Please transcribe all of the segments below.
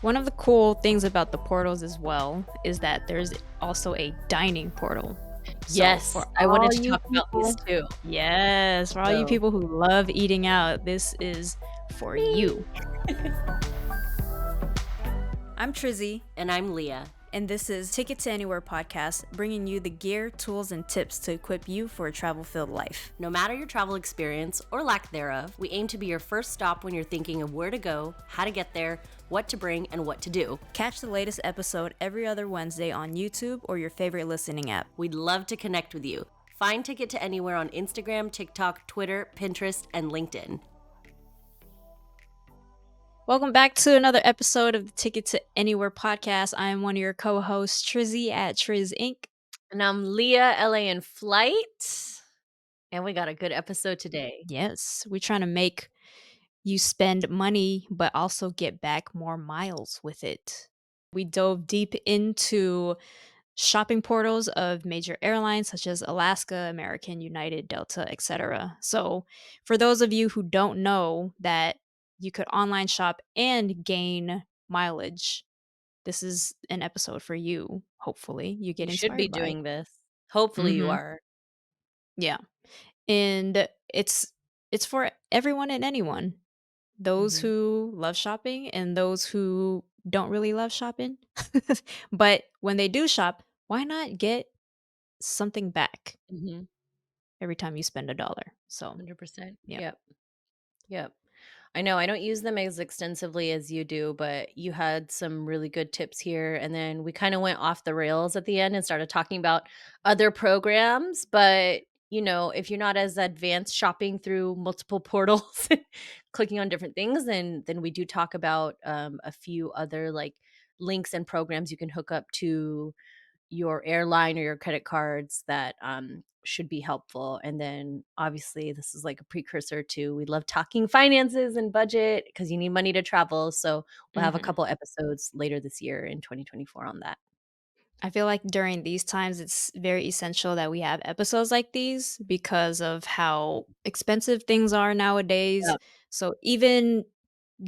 One of the cool things about the portals as well is that there's also a dining portal. So Yes, for I wanted all to you talk about these people, too. yes, for all you So people who love eating out, this is for me. you. I'm Trizzy, And I'm Leah. and this is Ticket to Anywhere podcast, bringing you the gear, tools, and tips to equip you for a travel-filled life. No matter your travel experience or lack thereof, we aim to be your first stop when you're thinking of where to go, how to get there, what to bring, and what to do. Catch the latest episode every other Wednesday on YouTube or your favorite listening app. We'd love to connect with you. Find Ticket to Anywhere on Instagram, TikTok, Twitter, Pinterest, and LinkedIn. Welcome back to another episode of the Ticket to Anywhere podcast. I am one of your co-hosts, Trizzy at Triz Inc. And I'm Leah, LA in flight. And we got a good episode today. Yes, we're trying to make you spend money, but also get back more miles with it. We dove deep into shopping portals of major airlines such as Alaska, American, United, Delta, etc. So, for those of you who don't know that you could online shop and gain mileage, this is an episode for you. Hopefully, you You get should be inspired by. doing this. Hopefully you Mhm. are. Yeah. And it's for everyone and anyone. Those Mm-hmm. who love shopping and those who don't really love shopping. But when they do shop, why not get something back Mm-hmm. every time you spend $1? So, 100%. yeah. Yep. Yep. I know I don't use them as extensively as you do, but you had some really good tips here. And then we kind of went off the rails at the end and started talking about other programs. But, if you're not as advanced shopping through multiple portals, clicking on different things, then we do talk about a few other like links and programs you can hook up to your airline or your credit cards that should be helpful. And then obviously, this is like a precursor to we love talking finances and budget because you need money to travel. So we'll have a Mhm. couple episodes later this year in 2024 on that. I feel like during these times, it's very essential that we have episodes like these because of how expensive things are nowadays. Yeah. So even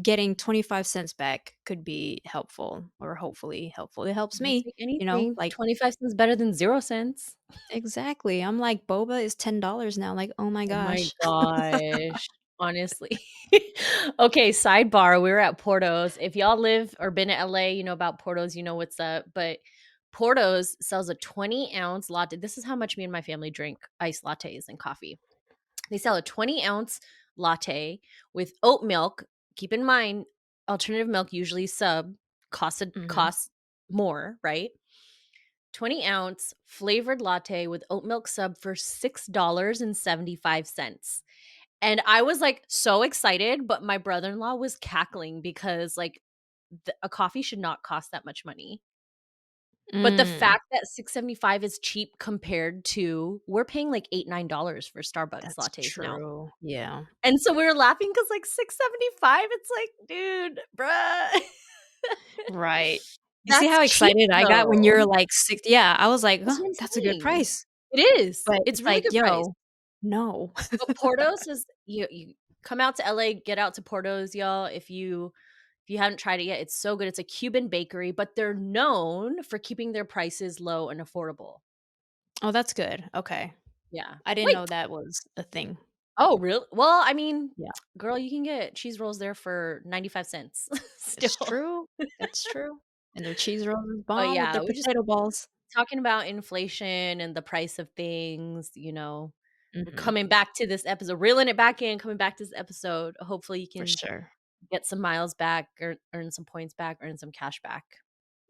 getting 25 cents back could be helpful or hopefully helpful. It helps I'll me, take anything. like 25 cents better than 0 cents. exactly. I'm like, boba is $10 now. Like, oh my Oh my gosh. gosh. Honestly. Okay, sidebar. We were at Porto's. If y'all live or been to LA, you know about Porto's, you know what's up. But Porto's sells a 20-ounce latte. This is how much me and my family drink iced lattes and coffee. They sell a 20-ounce latte with oat milk. Keep in mind, alternative milk usually Mhm. costs more, right? 20-ounce flavored latte with oat milk sub for $6.75. And I was like so excited, but my brother-in-law was cackling because like a coffee should not cost that much money. But the Mm, fact that 6.75 is cheap compared to we're paying like $8-9 for Starbucks that's lattes now. true. Yeah. And so we were laughing because like 6.75, it's like, dude, bruh. Right. You see That's how cheap excited I got when though. you're like 6 yeah, I was like, That's "Huh, what I'm that's a good saying. price." It is. But It's it's really like, good price. "Yo, no." But Porto's is you come out to LA, get out to Porto's, y'all. If you haven't tried it yet, it's so good. It's a Cuban bakery, but they're known for keeping their prices low and affordable. Oh, that's good. Okay. Yeah. I didn't Wait. know that was a thing. Oh, really? Well, I mean, Yeah. girl, you can get cheese rolls there for 95 cents It's still. true. That's true. And their cheese rolls is But bomb with yeah, their we just potato balls. talking about inflation and the price of things, we're Mhm. coming back to this episode, reeling it back in, coming back to this episode. Hopefully you For can sure. get some miles back, earn some points back, earn some cash back.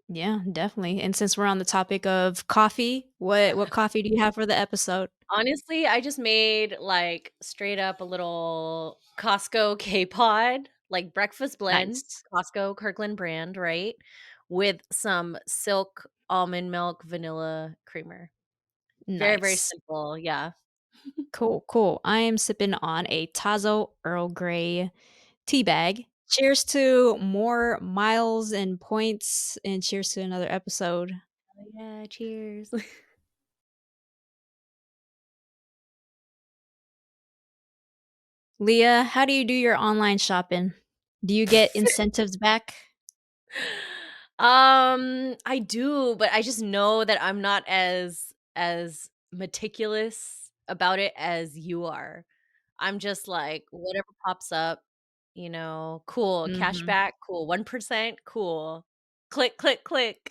Yeah, definitely. And since we're on the topic of coffee, what coffee do you have for the episode? Honestly, I just made like straight up a little Costco K-Pod, like breakfast blend, Nice. Costco Kirkland brand, right? With some silk almond milk vanilla creamer. Very, very Nice. simple. Yeah. Cool, cool. I am sipping on a Tazo Earl Grey tea bag. Cheers to more miles and points, and cheers to another episode. Oh, yeah. Cheers. Leah, how do you do your online shopping? Do you get incentives back? I do, but I just know that I'm not as meticulous about it as you are. I'm just like, whatever pops up, cool, Mhm. cashback, cool, 1%, cool. Click, click, click.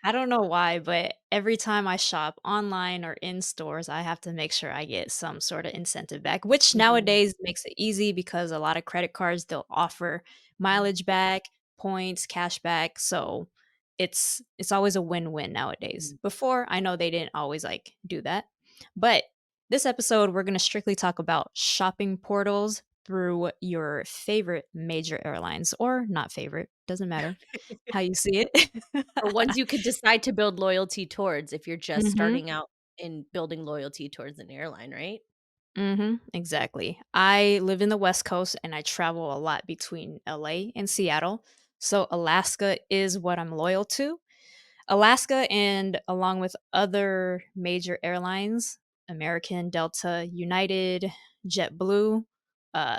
I don't know why, but every time I shop online or in stores, I have to make sure I get some sort of incentive back, which Mhm, nowadays makes it easy because a lot of credit cards, they'll offer mhm, mileage back, points, cash back. So it's always a win-win nowadays. mhm. Before, I know they didn't always like do that. But this episode, we're going to strictly talk about shopping portals through your favorite major airlines or not favorite, doesn't matter how you see it. Or ones you could decide to build loyalty towards if you're just Mhm. starting out in building loyalty towards an airline, right? Mhm, exactly. I live in the West Coast and I travel a lot between LA and Seattle. So Alaska is what I'm loyal to. Alaska and along with other major airlines, American, Delta, United, JetBlue,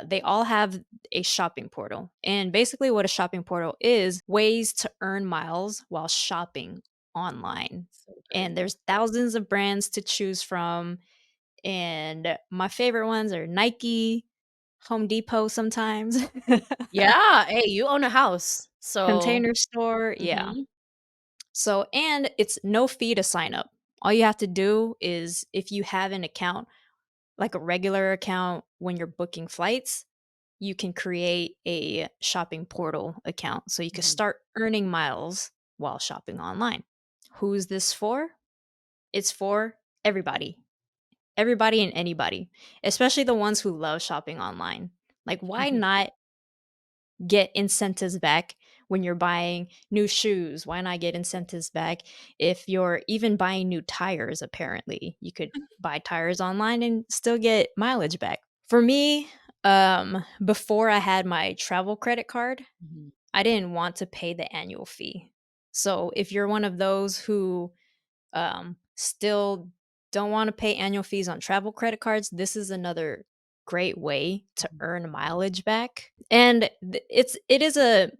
they all have a shopping portal. And basically what a shopping portal is, ways to earn miles while shopping online. So good. And there's thousands of brands to choose from, and my favorite ones are Nike, Home Depot sometimes, Yeah, hey, you own a house, so Container Store, yeah. mhm, So and it's no fee to sign up. All you have to do is if you have an account, like a regular account when you're booking flights, you can create a shopping portal account so you can mhm, start earning miles while shopping online. Who's this for? It's for everybody. Everybody and anybody, especially the ones who love shopping online. Like, why not get incentives back when you're buying new shoes? Why not get incentives back if you're even buying new tires? Apparently, you could buy tires online and still get mileage back. For me, before I had my travel credit card, mhm, I didn't want to pay the annual fee. So if you're one of those who still don't want to pay annual fees on travel credit cards, this is another great way to mhm, earn mileage back. And it is a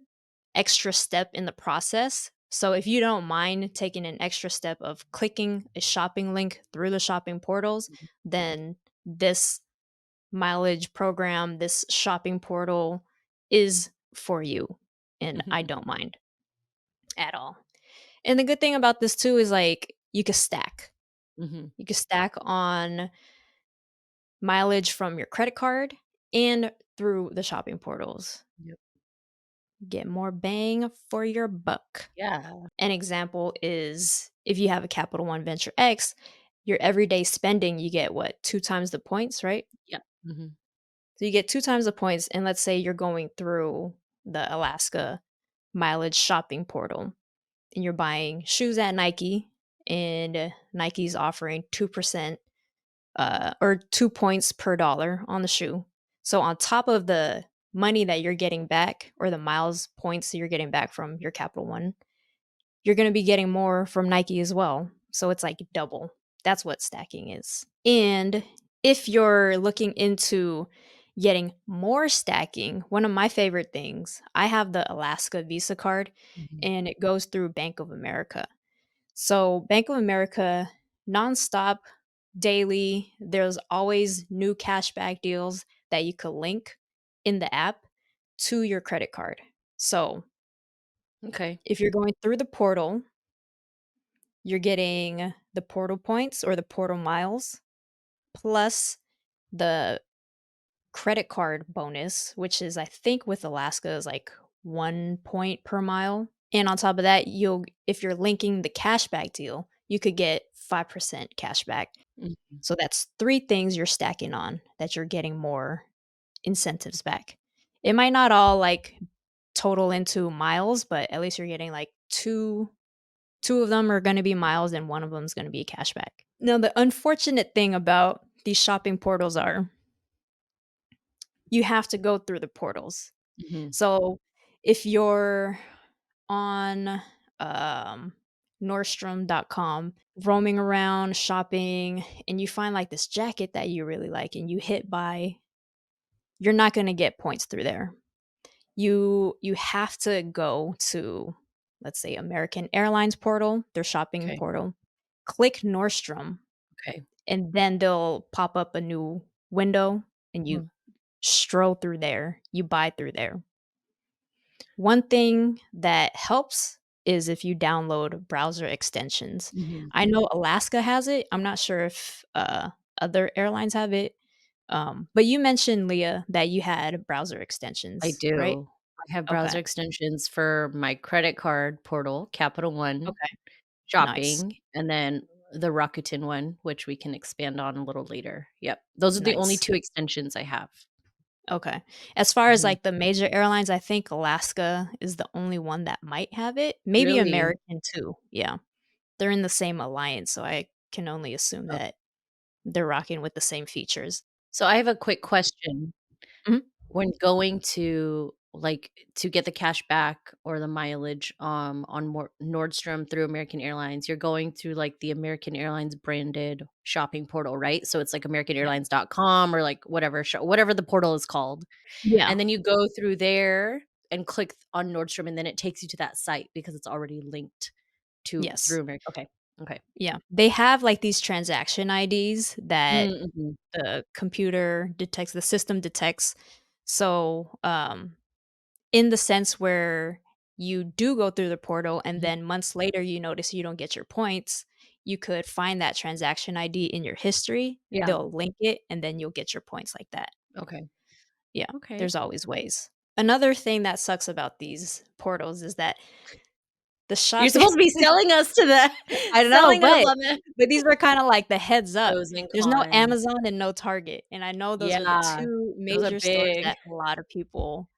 extra step in the process. So if you don't mind taking an extra step of clicking a shopping link through the shopping portals, mhm, then this mileage program, this shopping portal is for you. And I mhm, don't mind at all. And the good thing about this too is like you can stack. mhm. You can stack on mileage from your credit card and through the shopping portals. Yep. Get more bang for your buck. Yeah. An example is if you have a Capital One Venture X, your everyday spending, you get what, two times the points, right? Yep. Mhm, So you get two times the points. And let's say you're going through the Alaska mileage shopping portal and you're buying shoes at Nike, and Nike's offering 2% or 2 points per dollar on the shoe. So on top of the money that you're getting back or the miles points that you're getting back from your Capital One, you're going to be getting more from Nike as well. So it's like double. That's what stacking is. And if you're looking into getting more stacking, one of my favorite things, I have the Alaska Visa card mhm, and it goes through Bank of America. So, Bank of America, nonstop, daily, there's always new cashback deals that you could link in the app to your credit card. So, okay. if you're going through the portal, you're getting the portal points or the portal miles plus the credit card bonus, which is, I think, with Alaska is like 1 point per mile. And on top of that, if you're linking the cashback deal, you could get 5% cashback. Mhm, So that's three things you're stacking on that you're getting more incentives back. It might not all like total into miles, but at least you're getting like two of them are going to be miles and one of them is going to be cashback. Now, the unfortunate thing about these shopping portals are you have to go through the portals. mhm, So if you're on um, Nordstrom.com, roaming around shopping, and you find like this jacket that you really like and you hit buy, you're not going to get points through there. You have to go to, let's say, American Airlines portal, their shopping Okay. portal, click Nordstrom, Okay. and then they'll pop up a new window, and you Mhm. stroll through there, you buy through there. One thing that helps is if you download browser extensions. Mhm. I know Alaska has it. I'm not sure if other airlines have it. But you mentioned, Leah, that you had browser I extensions, right? do. I have Okay. browser extensions for my credit card portal, Capital One, Okay. Nice. shopping, and then the Rakuten one, which we can expand on a little later. Yep. Those are the only Nice. 2 extensions I have. Okay. As far as Mhm. like the major airlines, I think Alaska is the only one that might have it. Maybe Really? American too. Yeah. They're in the same alliance, so I can only assume Oh. that they're rocking with the same features. So I have a quick question. Mhm. When going to, like, to get the cash back or the mileage, on Nordstrom through American Airlines, you're going through, like, the American Airlines branded shopping portal, right? So it's like Yeah. americanairlines.com or, like, whatever the portal is called, Yeah. and then you go through there and click on Nordstrom, and then it takes you to that site because it's already linked to Yes. through American. Okay, okay. Yeah. They have like these transaction IDs that Mm, mhm, the computer detects, the system detects. So, in the sense where you do go through the portal and mhm. then months later you notice you don't get your points, you could find that transaction ID in your history. Yeah, They'll link it and then you'll get your points like that. okay, Yeah, okay. there's always ways. Another thing that sucks about these portals is that the You're shopping supposed to be selling us to the I know, selling us but on the these were kinda like the heads up. pros and There's no cons. Amazon and no Target, and I know those are the Yeah, 2 those are major stores big. that a lot of people,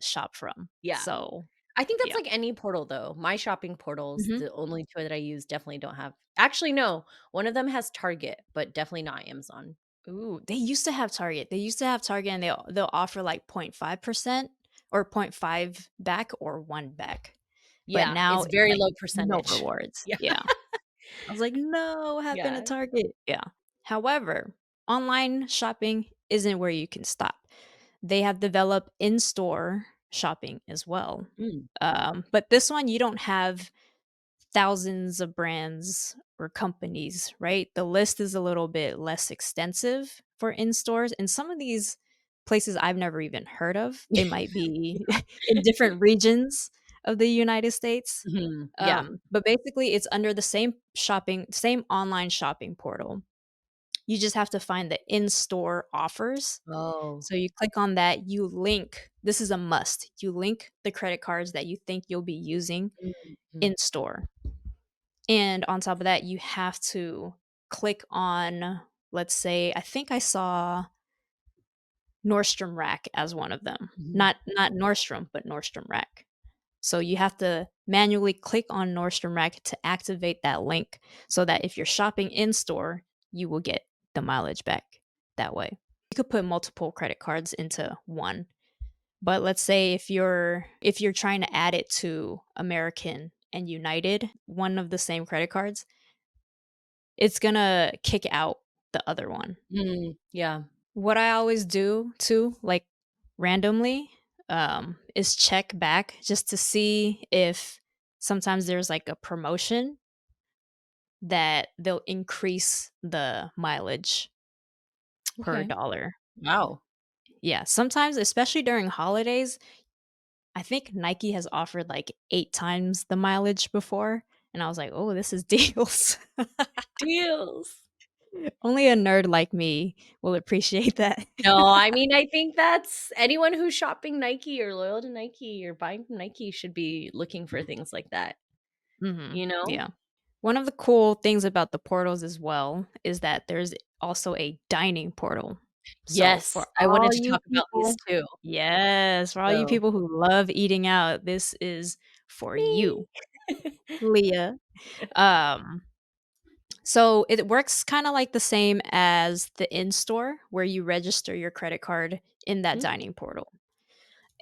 shop from. Yeah. So, I think that's yeah. like any portal though. My shopping portals, Mhm. the only 2 that I use definitely don't have, actually, no, one of them has Target, but definitely not Amazon. Ooh, they used to have Target. They used to have Target, and they'll offer, like, 0.5% or point 0.5 back or 1 back. But Yeah, now it's it's, very like, low no percentage. rewards. Yeah. Yeah. I was like, "No, what happened to Yeah. Target?" Yeah. However, online shopping isn't where you can stop. They have developed in-store shopping as well. Mm, But this one, you don't have thousands of brands or companies, right? The list is a little bit less extensive for in-stores, and some of these places I've never even heard of. They might be in different regions of the United States. mhm, yeah. But basically, it's under the same online shopping portal. You just have to find the in-store offers. Oh. So you click on that, you link this is a must. You link the credit cards that you think you'll be using Mhm. in store. And on top of that, you have to click on, let's say, I think I saw Nordstrom Rack as one of them. Mhm. Not Nordstrom, but Nordstrom Rack. So you have to manually click on Nordstrom Rack to activate that link so that if you're shopping in store, you will get the mileage back that way. You could put multiple credit cards into one. But let's say if you're trying to add it to American and United, one of the same credit cards, it's gonna kick out the other one. Mm, yeah. What I always do too, like randomly, is check back just to see if sometimes there's like a promotion that they'll increase the mileage per Okay. dollar. Wow. Yeah, sometimes, especially during holidays, I think Nike has offered like 8 times the mileage before, and I was like, "Oh, this is deals." Deals. Only a nerd like me will appreciate that. No, I mean, I think that's anyone who's shopping Nike or loyal to Nike or buying from Nike should be looking for things like that, Mhm, you know? yeah. One of the cool things about the portals as well is that there's also a dining portal. So for Yes, I wanted all to you talk about these people too. Yes, for all you So people who love eating out, this is for me. you, Leah. Um, so it works kinda like the same as the in-store where you register your credit card in that Mm, dining portal,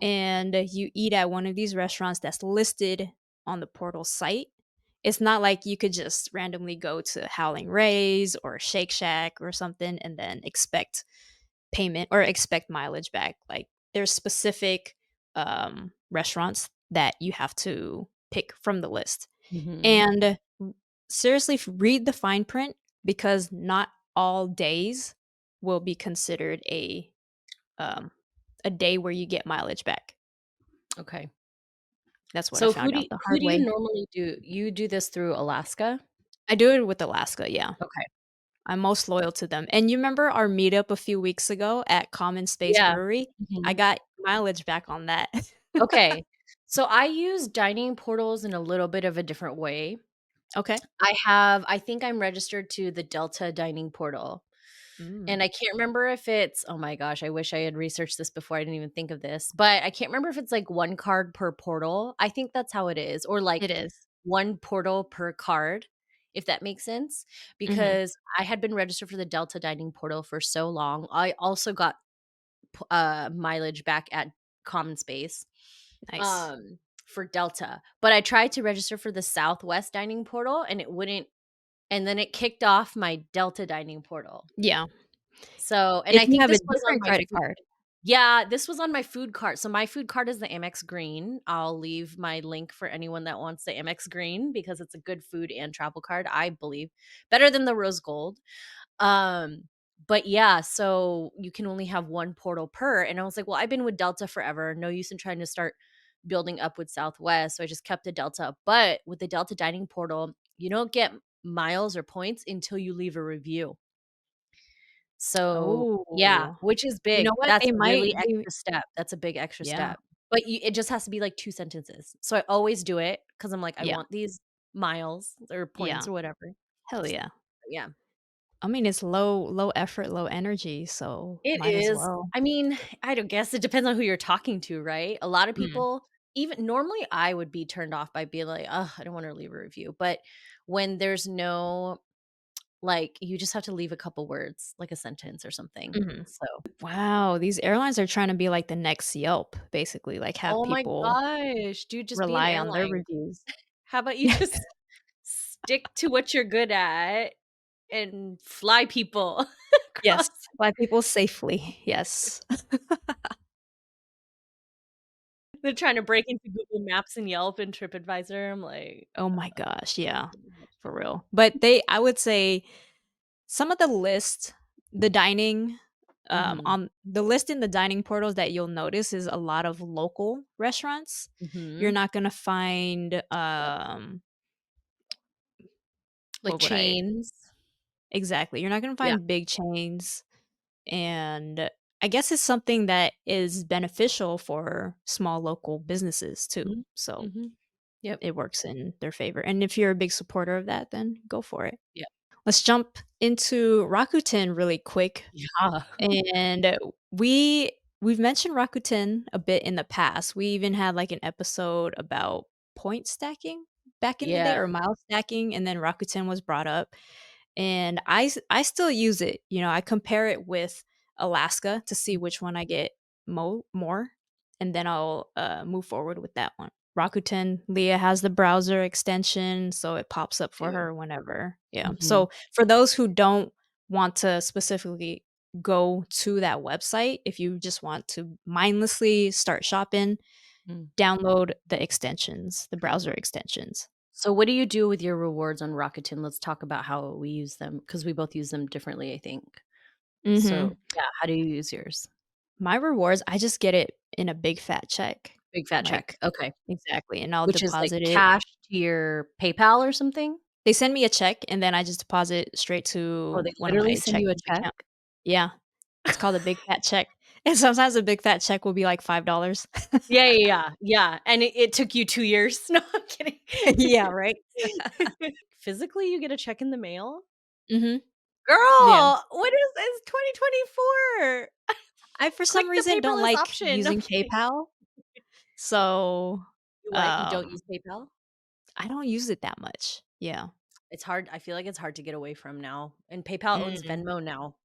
and you eat at one of these restaurants that's listed on the portal site. It's not like you could just randomly go to Howling Ray's or Shake Shack or something and then expect payment or expect mileage back. Like there's specific restaurants that you have to pick from the list. Mhm. And seriously, read the fine print because not all days will be considered um, a day where you get mileage back. Okay. That's what I So found out the who hard do you way. normally do you do this through Alaska? I do it with Alaska, yeah. Okay. I'm most loyal to them. And you remember our meetup a few weeks ago at Common Space Yeah. Brewery? I Mhm. got mileage back on that. Okay. So I use dining portals in a little bit of a different way. Okay. I think I'm registered to the Delta dining portal. And Mm, I can't remember if it's oh my gosh, I wish I had researched this before. I didn't even think of this. But I can't remember if it's like 1 card per portal. I think that's how it is, or like it is. 1 portal per card, if that makes sense. Mhm. Because I had been registered for the Delta dining portal for so long. I also got mileage back at Common Space, Nice. for Delta. But I tried to register for the Southwest dining portal and it wouldn't, and then it kicked off my Delta dining portal. Yeah. So, and If I you think have a this was on different my credit food card. yeah, this was on my food card. So my food card is the Amex Green. I'll leave my link for anyone that wants the Amex Green because it's a good food and travel card, I believe. Better than the rose gold. Um, but yeah, so you can only have 1 portal per, and I was like, "Well, I've been with Delta forever, no use in trying to start building up with Southwest," so I just kept the Delta, but with the Delta dining portal, you don't get miles or points until you leave a review. So, yeah, Oh. which is You know big. what? That's They a might really they extra step. That's a big extra yeah, step. But you it just has to be like 2 sentences. So I always do it because 'cause I'm like, "I yeah, want these miles or points yeah. or whatever." Hell yeah. Yeah. I mean, it's low effort, low energy, so It might as is. well. I mean, I don't guess it depends on who you're talking to, right? A lot of Mm, people even normally I would be turned off by being like, "Oh, I don't wanna leave a review." But when there's no like, you just have to leave a couple words, like a sentence or something. mhm. So Wow, these airlines are trying to be like the next Yelp, basically, like, have oh my people gosh, dude, just be an rely on their airline. reviews. How about you just stick to what you're good at and fly people Yes, across. fly people safely, yes. They're trying to break into Google Maps and Yelp and TripAdvisor. I'm like, Oh my gosh, yeah, too much. for real. But they I would say some of the list, the dining, Mhm. on the list in the dining portals that you'll notice is a lot of local restaurants. You're Mhm. not gonna find, Yep. Like what would I chains. exactly, you're not gonna Yeah. find big chains, and I guess it's something that is beneficial for small local businesses too, Mhm. so Mhm. Yep. it works in their favor, and if you're a big supporter of that, then go for it. Yep. Let's jump into Rakuten really quick. Yeah. And we've mentioned Rakuten a bit in the past. We even had, like, an episode about point stacking back in the day Yeah. or mile stacking, and then Rakuten was brought up. And I still use it, I compare it with Alaska to see which one I get more, and then I'll, move forward with that one. Rakuten, Leah has the browser extension, so it pops up for Do. her whenever yeah. Mhm. So, for those who don't want to specifically go to that website, if you just want to mindlessly start shopping, Mm. download the extensions, the browser extensions. So what do you do with your rewards on Rakuten? Let's talk about how we use them because we both use them differently, I think. So, Mhm. yeah, how do you use yours? My rewards, I just get it in a big fat check. Big fat check. Like Okay. exactly, and I'll Which is like deposit it. cash to your PayPal or something? They send me a check, and then I just deposit straight Oh, to they one of literally my send you a checking check? account. Yeah, it's called a big fat check, and sometimes a big fat check will be like $5. Yeah, yeah, yeah, yeah, and it took you 2 years? No, I'm kidding. Yeah, right? Physically, you get a check in the mail? Mhm. Yeah. Girl, what is this 2024? I, for Click some the reason, don't paperless like option. No, I'm using kidding. PayPal, so, You what? You don't um, use PayPal? I don't use it that much. Yeah. It's hard I feel like it's hard to get away from now, and PayPal owns Mm, Venmo now,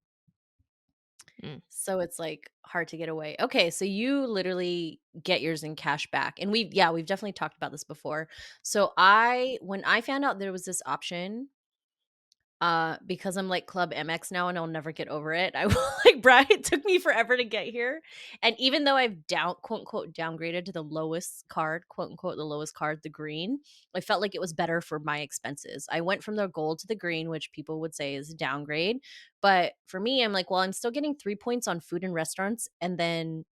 mm. so it's, like, hard to get away. Okay, so you literally get yours in cash back, and we've definitely talked about this before. So I when I found out there was this option, Because I'm like Club MX now and I'll never get over it. I will like Brian, it took me forever to get here. And even though I've quote unquote downgraded to the lowest card, quote unquote, the lowest card, the green, I felt like it was better for my expenses. I went from the gold to the green, which people would say is a downgrade. But for me, I'm like, well, I'm still getting 3 points on food and restaurants and then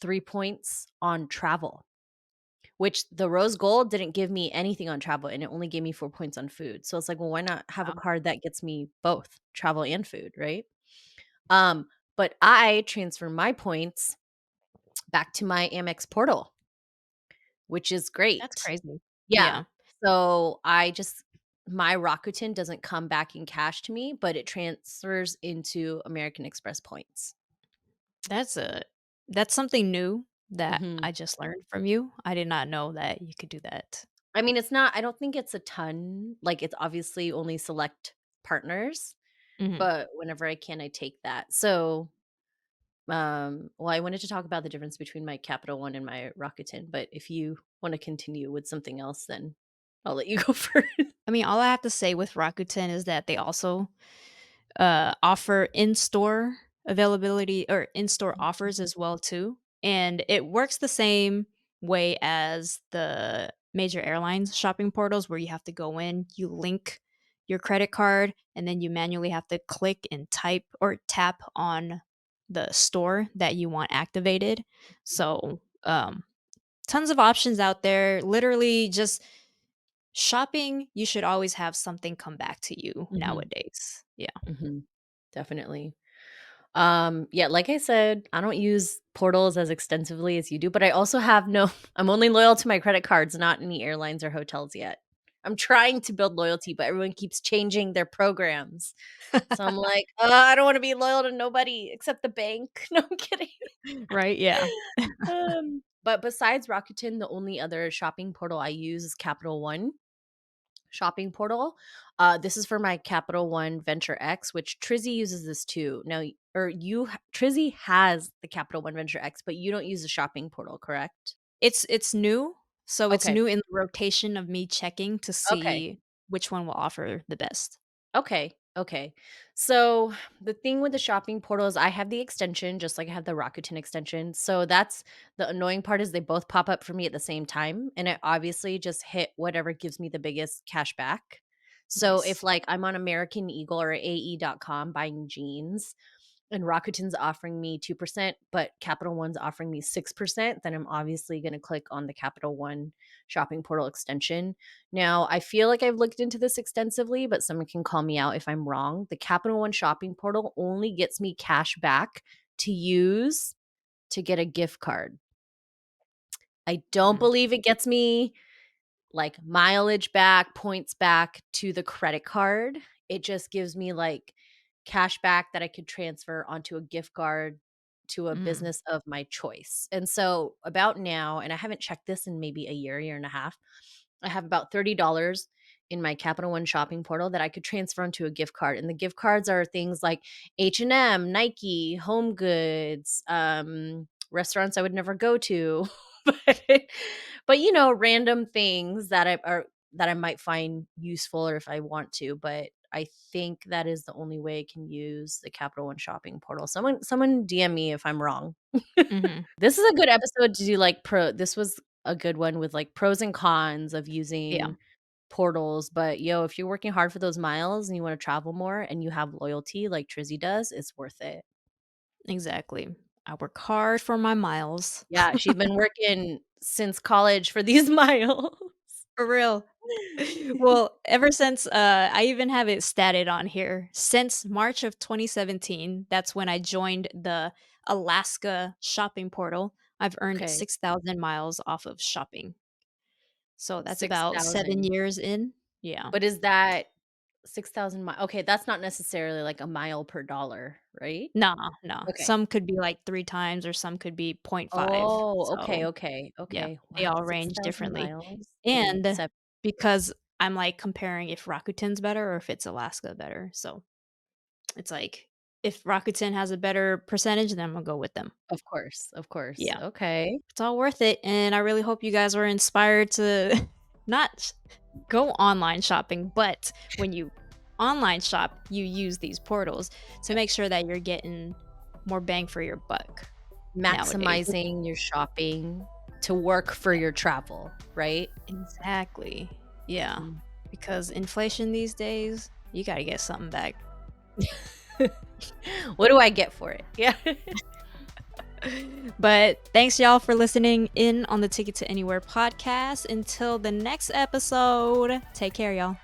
3 points on travel, which the rose gold didn't give me anything on travel and it only gave me 4 points on food. So it's like, well, why not have a Wow, card that gets me both travel and food, right? Um, but I transfer my points back to my Amex portal, which is that's great. crazy. Yeah. Yeah, So I just my Rakuten doesn't come back in cash to me, but it transfers into American Express points. that's a that's something new that Mhm. I just learned from you. I did not know that you could do that. I mean, it's not I don't think it's a ton. Like it's obviously only select partners, Mhm. but whenever I can, I take that. So, well, I wanted to talk about the difference between my Capital One and my Rakuten, but if you want to continue with something else, then I'll let you go first. I mean, all I have to say with Rakuten is that they also offer in-store availability or in-store offers as well too, and it works the same way as the major airlines shopping portals where you have to go in, you link your credit card, and then you manually have to click and type or tap on the store that you want activated. So, tons of options out there. Literally just shopping, you should always have something come back to you Mhm, nowadays. Yeah. mhm, definitely. Yeah, like I said, I don't use portals as extensively as you do, but I also have no I'm only loyal to my credit cards, not any airlines or hotels yet. I'm trying to build loyalty, but everyone keeps changing their programs. So I'm like, I don't want to be loyal to nobody except the bank." No, I'm kidding. Right, yeah. But besides Rakuten, the only other shopping portal I use is Capital One shopping portal. This is for my Capital One Venture X, which Trizzy uses this too. Now, Trizzy has the Capital One Venture X, but you don't use the shopping portal, correct? It's new, so it's Okay. new in the rotation of me checking to Okay. see which one will offer the best. Okay. Okay. So the thing with the shopping portal is I have the extension just like I have the Rakuten extension. So that's the annoying part is they both pop up for me at the same time. And I obviously just hit whatever gives me the biggest cash back. So if Nice. like I'm on American Eagle or AE.com buying jeans and Rakuten's offering me 2%, but Capital One's offering me 6%, then I'm obviously going to click on the Capital One shopping portal extension. Now, I feel like I've looked into this extensively, but someone can call me out if I'm wrong. The Capital One shopping portal only gets me cash back to use to get a gift card. I don't Mm, believe it gets me like mileage back, points back to the credit card. It just gives me like cash back that I could transfer onto a gift card to a mm, business of my choice. And so about now, and I haven't checked this in maybe a year, year and a half, I have about $30 in my Capital One shopping portal that I could transfer onto a gift card. And the gift cards are things like H&M, Nike, Home Goods, restaurants I would never go to. but random things that I might find useful or if I want to, but I think that is the only way I can use the Capital One shopping portal. Someone DM me if I'm wrong. mhm. This is a good episode to do like this was a good one with like pros and cons of Yeah, using portals, but if you're working hard for those miles and you want to travel more and you have loyalty like Trizzy does, it's worth it. exactly. I work hard for my miles. Yeah, she's been working since college for these miles. For real. Well, ever since, I even have it statted on here, since March of 2017, that's when I joined the Alaska shopping portal, I've earned Okay, 6,000 miles off of shopping. So that's about 7 6,000. years in. Yeah. But is that 6,000 mi okay, that's not necessarily like a mile per dollar, right? Nah, nah. Okay. Some could be like 3 times or some could be point 0.5. Oh, okay, So, okay, yeah, okay. they Wow, all range 6,000 differently. miles in And 7 because I'm, like, comparing if Rakuten's better or if it's Alaska better, so it's like, if Rakuten has a better percentage, then I'm gonna go with them. Of course, of course. Yeah, Okay. it's all worth it, and I really hope you guys were inspired to not go online shopping, but when you online shop, you use these portals to Yep. make sure that you're getting more bang for your buck nowadays. Maximizing your shopping to work for your travel, right? Exactly. Yeah. Mm. Because inflation these days, you got to get something back. What do I get for it? Yeah. But thanks, y'all, for listening in on the Ticket to Anywhere podcast. Until the next episode, take care, y'all.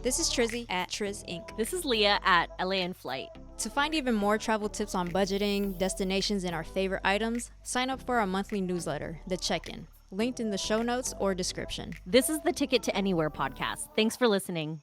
This is Trizzy at Triz Inc. This is Leah at LA in Flight. To find even more travel tips on budgeting, destinations, and our favorite items, sign up for our monthly newsletter, The Check-In, linked in the show notes or description. This is the Ticket to Anywhere podcast. Thanks for listening.